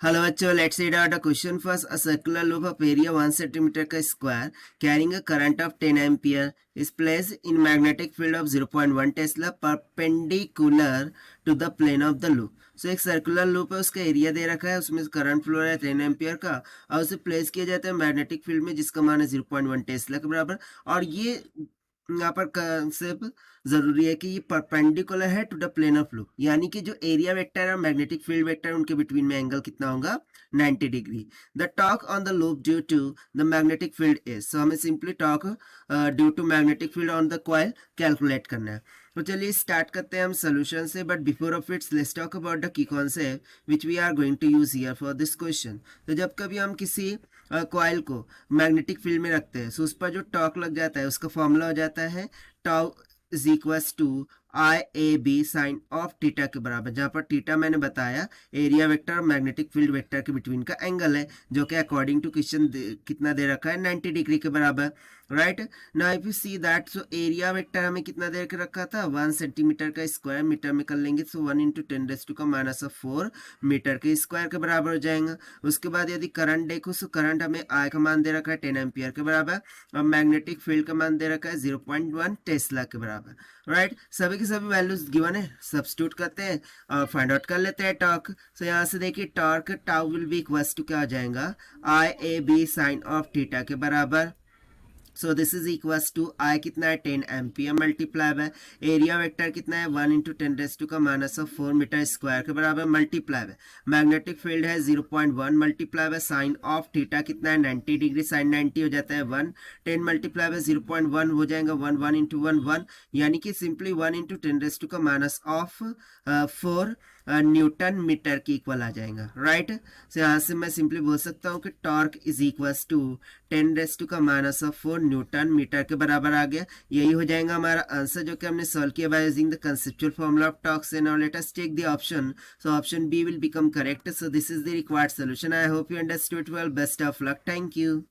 Hello बच्चों, let's read out a question first. A circular loop of area 1 centimetre का square carrying a current of 10 ampere is placed in magnetic field of 0.1 tesla perpendicular to the plane of the loop. So एक circular loop है, उसका area दे रखा है, उसमें current flow है 10 ampere का और उसे प्लेस किया जाता है मैग्नेटिक फील्ड में जिसका मान है 0.1 टेस्ला के बराबर. और ये यहाँ पर कंसेप्ट जरूरी है कि ये परपेंडिकुलर है to the plane of loop, यानी कि जो एरिया वेक्टर और मैग्नेटिक फील्ड वेक्टर उनके बिटवीन में एंगल कितना होगा 90 degree. The torque on the loop due to the magnetic field is, so हमें simply torque due to magnetic field on the coil calculate करना है. तो चलिए स्टार्ट करते हैं हम सोल्यूशन से, but before of its let's talk about the key concept which we are going to use here for this question. तो जब कभी हम किसी कॉइल को मैग्नेटिक फील्ड में रखते हैं, सो उस पर जो टॉर्क लग जाता है उसका फॉर्मूला हो जाता है tau is equals to I A B sine of theta के बराबर, जहां पर थीटा मैंने बताया एरिया वेक्टर और मैग्नेटिक फील्ड वेक्टर के बिटवीन का एंगल है, जो कि अकॉर्डिंग टू क्वेश्चन कितना दे रखा है 90 डिग्री के बराबर. Right now if you see that, so area vector हमें कितना दे के रखा था 1 सेंटीमीटर का स्क्वायर, मीटर में कर लेंगे सो 1 इंटू 10⁻⁴ मीटर के स्क्वायर के बराबर हो जाएगा. उसके बाद यदि करंट देखो, सो करंट हमें आई का मान दे रखा है 10 एम्पियर के बराबर और मैग्नेटिक फील्ड का मान दे रखा है 0.1 टेस्ला के बराबर. राइट सभी की सभी वैल्यूज गिवन है, सब्स्टिट्यूट करते हैं और फाइंड आउट कर लेते हैं टॉर्क. सो यहाँ से देखिए torque tau will be equals to क्या हो जाएगा I A B sine of theta के बराबर. So this is equals to I कितना है 10 ampere multiply by area vector कितना है 1 इंटू 10⁻⁴ मीटर स्क्वायर के बराबर मल्टीप्लाई बाय मैग्नेटिक फील्ड है 0.1 multiply by sine of theta कितना है 90 डिग्री, साइन 90 हो जाता है 1, 10 मल्टीप्लाई बाय 0.1 हो जाएगा 1, 1 इंटू 1 1, यानी कि सिंपली 1 इंटू 10⁻⁴ न्यूटन मीटर की इक्वल आ जाएगा. राइट सो यहाँ से मैं सिंपली बोल सकता हूँ कि torque is equals to 10⁻⁴ newton metre के बराबर आ गया. यही हो जाएगा हमारा आंसर, जो कि हमने सॉल्व किया by using the conceptual formula of torque. से now let us take the option. So option B will become correct. So this is the required solution. I hope you understood well. Best of luck. Thank you.